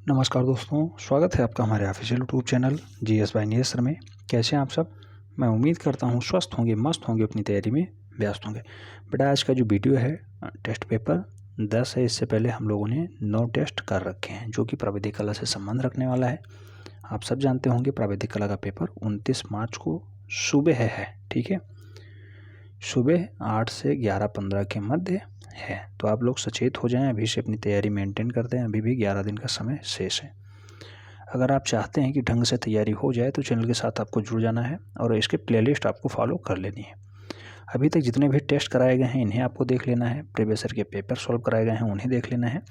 नमस्कार दोस्तों, स्वागत है आपका हमारे official YouTube channel GS by Niyas sir में। कैसे हैं आप सब? मैं उम्मीद करता हूं स्वस्थ होंगे, मस्त होंगे, अपनी तैयारी में व्यस्त होंगे। बेटा आज का जो वीडियो है टेस्ट पेपर 10 है। इससे पहले हम लोगों ने 9 टेस्ट कर रखे हैं जो कि प्राविधिक कला से संबंध रखने वाला है। आप सब जानते होंगे प्राविधिक कला का पेपर 29 मार्च को सुबह है। ठीक है, सुबह 8 से 11:15 के मध्य है। तो आप लोग सचेत हो जाएं, अभी से अपनी तैयारी मेंटेन करते हैं। अभी भी 11 दिन का समय शेष है। अगर आप चाहते हैं कि ढंग से तैयारी हो जाए तो चैनल के साथ आपको जुड़ जाना है और इसके प्लेलिस्ट आपको फॉलो कर लेनी है। अभी तक जितने भी टेस्ट कराए गए हैं इन्हें आपको देख लेना है। प्रीवियस ईयर के पेपर सॉल्व कराए गए हैं उन्हें देख लेना है।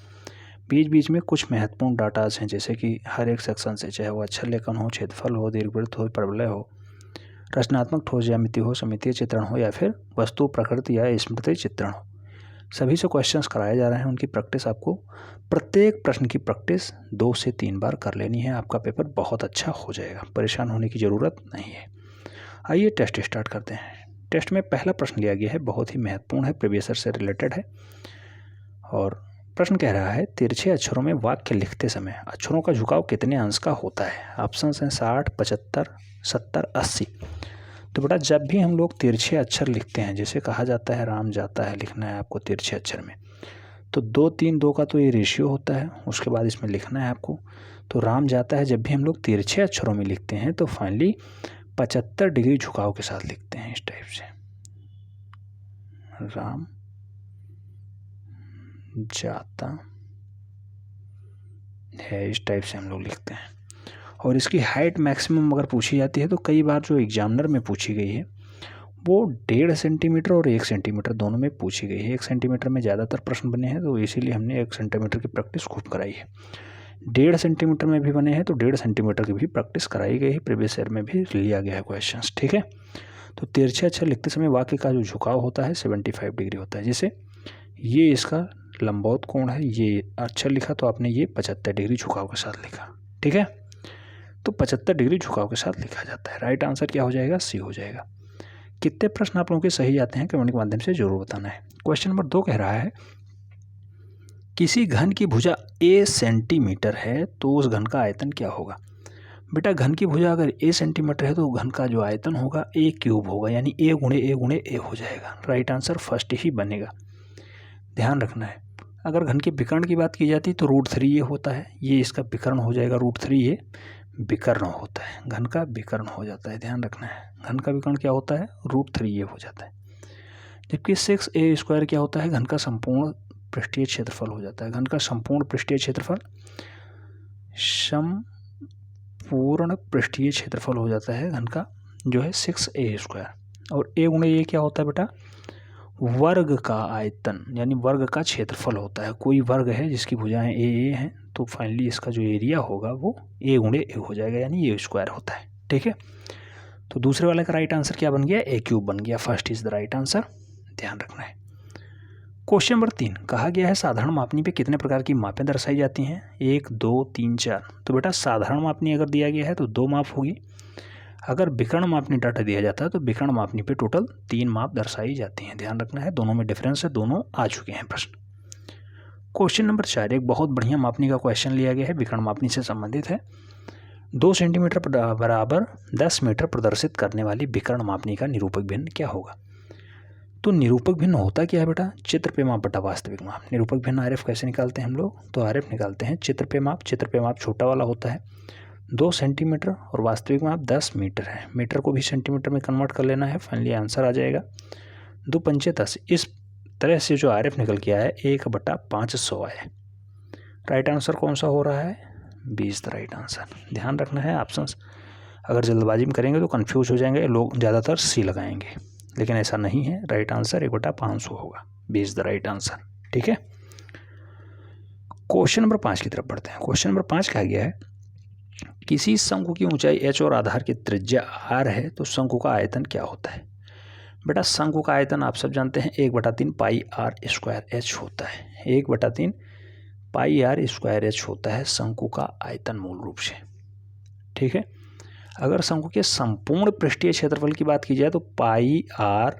बीच बीच में कुछ महत्वपूर्ण डाटाज हैं, जैसे कि हर एक सेक्शन से, चाहे वो अक्षर लेखन हो, क्षेत्रफल हो, दीर्घवृत्त हो, प्रबलय हो, रचनात्मक ठोस ज्यामिति हो, समितीय चित्रण हो, या फिर वस्तु प्रकृति या स्मृति चित्रण हो, सभी से क्वेश्चंस कराए जा रहे हैं। उनकी प्रैक्टिस आपको प्रत्येक प्रश्न की प्रैक्टिस 2 से 3 बार कर लेनी है। आपका पेपर बहुत अच्छा हो जाएगा, परेशान होने की ज़रूरत नहीं है। आइए टेस्ट स्टार्ट करते हैं। टेस्ट में पहला प्रश्न लिया गया है, बहुत ही महत्वपूर्ण है, प्रीवियस ईयर से रिलेटेड है। और प्रश्न कह रहा है, तिरछे अक्षरों में वाक्य लिखते समय अक्षरों का झुकाव कितने अंश का होता है? ऑप्शन हैं 60, 75, 70, 80। तो बेटा जब भी हम लोग तिरछे अक्षर लिखते हैं, जैसे कहा जाता है राम जाता है, लिखना है आपको तिरछे अक्षर में, तो 2, 3, 2 का तो ये रेशियो होता है। उसके बाद इसमें लिखना है आपको। तो राम जाता है जब भी हम लोग तिरछे अक्षरों में लिखते हैं तो फाइनली 75 डिग्री झुकाव के साथ लिखते हैं, इस टाइप से। राम जाता है, इस टाइप से हम लोग लिखते हैं। और इसकी हाइट मैक्सिमम अगर पूछी जाती है तो कई बार जो एग्जामिनर में पूछी गई है वो 1.5 सेंटीमीटर और 1 सेंटीमीटर दोनों में पूछी गई है। 1 सेंटीमीटर में ज़्यादातर प्रश्न बने हैं तो इसीलिए हमने 1 सेंटीमीटर की प्रैक्टिस खूब कराई है। 1.5 सेंटीमीटर में भी बने हैं तो 1.5 सेंटीमीटर की भी प्रैक्टिस कराई गई है। प्रीवियस ईयर में भी लिया गया है क्वेश्चंस। ठीक है, तो तिरछे अक्षर लिखते समय वाक्य का जो झुकाव होता है 75 डिग्री होता है। जैसे ये इसका लंबवत कोण है, ये अक्षर लिखा तो आपने ये 75 डिग्री झुकाव के साथ लिखा। ठीक है, तो 75 डिग्री झुकाव के साथ लिखा जाता है। राइट आंसर क्या हो जाएगा? सी हो जाएगा। कितने प्रश्न आप लोगों के सही आते हैं कमेंट के माध्यम से जरूर बताना है। क्वेश्चन नंबर 2 कह रहा है, किसी घन की भुजा a सेंटीमीटर है तो उस घन का आयतन क्या होगा? बेटा घन की भुजा अगर a सेंटीमीटर है तो घन का जो आयतन होगा a क्यूब होगा, यानी a गुणे a गुणे a हो जाएगा। राइट आंसर फर्स्ट ही बनेगा। ध्यान रखना है, अगर घन के विकर्ण की बात की जाती तो √3 ये होता है, ये इसका विकर्ण हो जाएगा, √3 ये विकर्ण होता है, घन का विकर्ण हो जाता है। ध्यान रखना है, घन का विकर्ण क्या होता है? √3 ये हो जाता है। जबकि 6a² क्या होता है? घन का संपूर्ण पृष्ठीय क्षेत्रफल हो जाता है। घन का संपूर्ण पृष्ठीय क्षेत्रफल संपूर्ण पृष्ठीय क्षेत्रफल हो जाता है घन का, जो है 6a²। और a गुणे ये क्या होता है बेटा? वर्ग का आयतन, यानी वर्ग का क्षेत्रफल होता है। कोई वर्ग है जिसकी भुजाएं a हैं तो फाइनली इसका जो एरिया होगा वो a गुणे a हो जाएगा, यानी a² होता है। ठीक है, तो दूसरे वाले का राइट आंसर क्या बन गया? a³ बन गया। First is the right answer. ध्यान रखना है। क्वेश्चन नंबर 3 कहा गया है, साधारण मापनी पे कितने प्रकार की मापें दर्शाई जाती हैं? 1, 2, 3, 4। तो बेटा साधारण मापनी अगर दिया गया है तो 2 माप होगी। अगर विकर्ण मापनी डाटा दिया जाता है तो विकर्ण मापनी पे टोटल 3 माप दर्शाई जाती हैं। ध्यान रखना है, दोनों में डिफरेंस है, दोनों आ चुके हैं प्रश्न। क्वेश्चन नंबर 4 एक बहुत बढ़िया मापनी का क्वेश्चन लिया गया है, विकर्ण मापनी से संबंधित है। 2 सेंटीमीटर बराबर 10 मीटर प्रदर्शित करने वाली विकर्ण मापनी का निरूपक भिन्न क्या होगा? तो निरूपक भिन्न होता क्या है बेटा? चित्र पे माप बटा वास्तविक माप। निरूपक भिन्न आरएफ कैसे निकालते हैं हम लोग? तो आरएफ निकालते हैं चित्र पे माप। चित्र पे माप छोटा वाला होता है 2 सेंटीमीटर और वास्तविक माप 10 मीटर है। मीटर को भी सेंटीमीटर में कन्वर्ट कर लेना है, फाइनली आंसर आ जाएगा 2 पंचे 10। इस तरह से जो आरएफ निकल के आया है 1/500 है। राइट आंसर कौन सा हो रहा है? 20 द राइट आंसर। ध्यान रखना है, ऑप्शंस अगर जल्दबाजी में करेंगे तो कंफ्यूज हो जाएंगे लोग, ज़्यादातर सी लगाएंगे, लेकिन ऐसा नहीं है। राइट आंसर 1/500 होगा, 20 द राइट आंसर। ठीक है, क्वेश्चन नंबर 5 की तरफ बढ़ते हैं। क्वेश्चन नंबर 5 कहा गया है, किसी शंकु की ऊंचाई h और आधार की त्रिज्या r है तो शंकु का आयतन क्या होता है? बेटा शंकु का आयतन आप सब जानते हैं 1/3 पाई r स्क्वायर h होता है। 1/3 पाई r स्क्वायर h होता है शंकु का आयतन मूल रूप से। ठीक है, अगर शंकु के संपूर्ण पृष्ठीय क्षेत्रफल की बात की जाए तो पाई r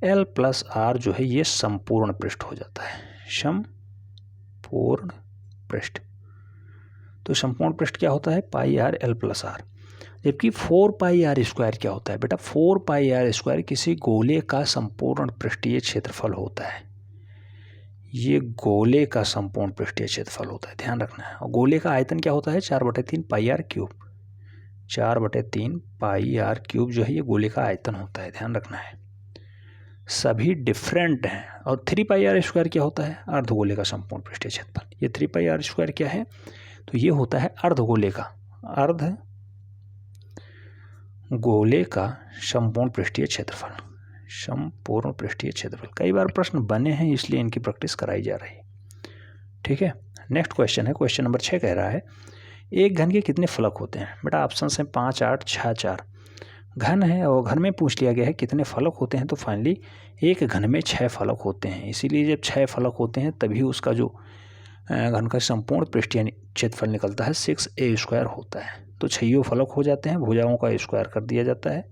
l प्लस r जो है ये संपूर्ण पृष्ठ हो जाता है, संपूर्ण पृष्ठ। तो संपूर्ण पृष्ठ क्या होता है पाई आर एल प्लस आर। जबकि 4 पाई आर स्क्वायर क्या होता है बेटा, 4 पाई आर स्क्वायर किसी गोले का संपूर्ण पृष्ठीय क्षेत्रफल होता है। ये गोले का संपूर्ण पृष्ठीय क्षेत्रफल होता है, ध्यान रखना है। और गोले का आयतन क्या होता है 4/3 pi r cube. 4/3 pi r cube जो है ये गोले का आयतन होता है, ध्यान रखना है। सभी डिफरेंट हैं। और 3 पाई आर स्क्वायर क्या होता है अर्धगोले का संपूर्ण पृष्ठीय क्षेत्रफल। ये 3 पाई आर स्क्वायर क्या है, तो ये होता है अर्धगोले का संपूर्ण पृष्ठीय क्षेत्रफल। संपूर्ण पृष्ठीय क्षेत्रफल कई बार प्रश्न बने हैं इसलिए इनकी प्रैक्टिस कराई जा रही है। ठीक है, नेक्स्ट क्वेश्चन है, क्वेश्चन नंबर 6 कह रहा है एक घन के कितने फलक होते हैं। बेटा ऑप्शन है 5, 8, 6, 4। घन है और घन में पूछ लिया गया है कितने फलक होते हैं, तो फाइनली एक घन में 6 फलक होते हैं। इसीलिए जब 6 फलक होते हैं तभी उसका जो घन का संपूर्ण पृष्ठीय क्षेत्रफल निकलता है 6a² होता है। तो 6 फलक हो जाते हैं, भुजाओं का स्क्वायर कर दिया जाता है,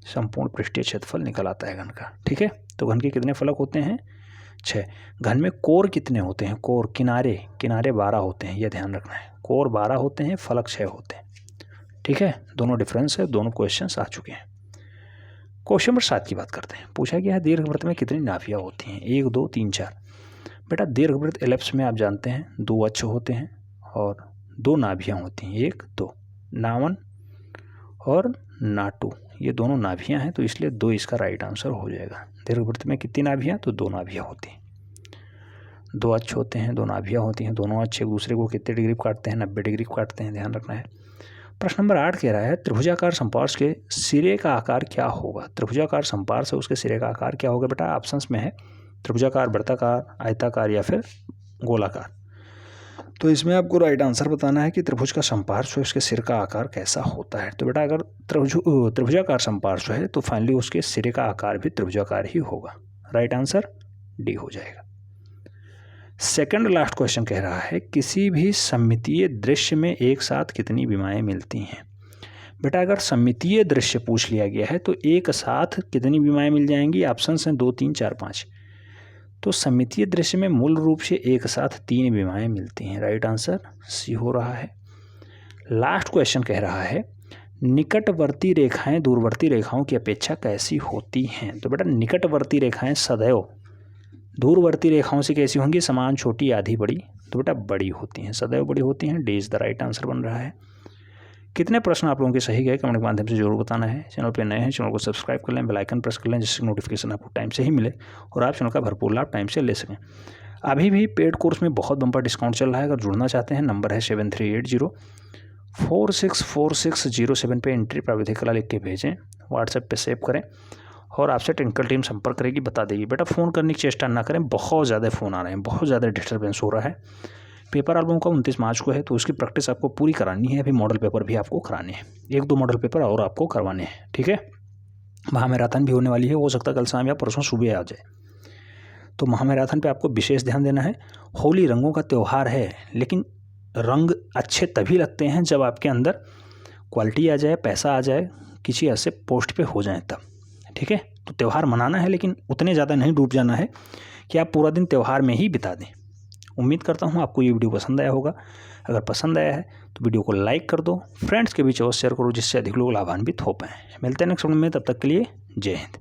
संपूर्ण पृष्ठीय क्षेत्रफल निकल आता है घन का। ठीक है, तो घन के कितने फलक होते हैं 6। घन में कोर कितने होते हैं, कोर किनारे 12 होते हैं, यह ध्यान रखना है। कोर 12 होते हैं, फलक 6 होते हैं। ठीक है, दोनों डिफरेंस है, दोनों क्वेश्चंस आ चुके हैं। क्वेश्चन नंबर 7 की बात करते हैं। पूछा गया है दीर्घवृत्त में कितनी नाभियाँ होती हैं, 1, 2, 3, 4। बेटा दीर्घवृत्त एलिप्स में आप जानते हैं 2 अक्ष होते हैं और 2 नाभियाँ होती हैं, 1, 2, ना1 और ना2, ये दोनों नाभियाँ हैं, तो इसलिए 2 इसका राइट आंसर हो जाएगा। दीर्घवृत्त में कितनी नाभियाँ, तो 2 नाभियाँ होती हैं। 2 अक्ष होते हैं, 2 नाभियाँ होती हैं, दोनों अक्ष एक दूसरे को कितने डिग्री काटते हैं, 90 डिग्री काटते हैं, ध्यान रखना है। प्रश्न नंबर 8 कह रहा है त्रिभुजाकार संपार्श्व के सिरे का आकार क्या होगा। त्रिभुजाकार संपार्श्व उसके सिरे का आकार क्या होगा। बेटा ऑप्शंस में है त्रिभुजाकार, वृत्ताकार, आयताकार या फिर गोलाकार। तो इसमें आपको राइट आंसर बताना है कि त्रिभुज का संपार्श्व उसके सिर का आकार कैसा होता है। तो बेटा अगर त्रिभुजाकार संपार्श्व है तो फाइनली उसके सिरे का आकार भी त्रिभुजाकार ही होगा। राइट आंसर डी हो जाएगा। सेकंड लास्ट क्वेश्चन कह रहा है किसी भी सममितीय दृश्य में एक साथ कितनी विमाएं मिलती हैं। बेटा अगर सममितीय दृश्य पूछ लिया गया है तो एक साथ कितनी विमाएं मिल जाएंगी। ऑप्शन हैं 2, 3, 4, 5। तो सममितीय दृश्य में मूल रूप से एक साथ 3 विमाएं मिलती हैं। राइट आंसर सी हो रहा है। लास्ट क्वेश्चन कह रहा है निकटवर्ती रेखाएं दूरवर्ती रेखाओं की अपेक्षा कैसी होती हैं। तो बेटा निकटवर्ती रेखाएं सदैव दूरवर्ती रेखाओं से कैसी होंगी, समान, छोटी, आधी, बड़ी। तो बेटा बड़ी होती हैं, सदैव बड़ी होती हैं। D is the right answer बन रहा है। कितने प्रश्न आप लोगों के सही गए कमेंट के माध्यम से जरूर बताना है। चैनल पे नए हैं चैनल को सब्सक्राइब कर लें, बेल आइकन प्रेस कर लें जिससे नोटिफिकेशन आपको टाइम से ही मिले और आप चैनल का भरपूर लाभ टाइम से ले सकें। अभी भी पेड कोर्स में बहुत बम्पर डिस्काउंट चल रहा है। अगर जुड़ना चाहते हैं नंबर है 7380464607 पे एंट्री प्राविधिक कला लिख के भेजें, व्हाट्सएप पे सेव करें और आपसे टेक्निकल टीम संपर्क करेगी, बता देगी। बेटा फ़ोन करने की चेष्टा ना करें, बहुत ज़्यादा फ़ोन आ रहे हैं, बहुत ज़्यादा डिस्टर्बेंस हो रहा है। पेपर एल्बम का 29 मार्च को है तो उसकी प्रैक्टिस आपको पूरी करानी है। अभी मॉडल पेपर भी आपको कराने हैं, 1-2 मॉडल पेपर और आपको करवाने हैं। ठीक है, महामैराथन भी होने वाली है, हो सकता है कल शाम या परसों सुबह आ जाए। तो महामैराथन पे आपको विशेष ध्यान देना है। होली रंगों का त्यौहार है, लेकिन रंग अच्छे तभी लगते हैं जब आपके अंदर क्वालिटी आ जाए, पैसा आ जाए, किसी ऐसे पोस्ट पे हो जाए तब। ठीक है, तो त्यौहार मनाना है लेकिन उतने ज़्यादा नहीं डूब जाना है कि आप पूरा दिन त्यौहार में ही बिता दें। उम्मीद करता हूँ आपको ये वीडियो पसंद आया होगा। अगर पसंद आया है तो वीडियो को लाइक कर दो, फ्रेंड्स के बीच अवश्य शेयर करो जिससे अधिक लोग लाभान्वित हो पाएँ। मिलते हैं नेक्स्ट वीडियो में, तब तक के लिए जय हिंद।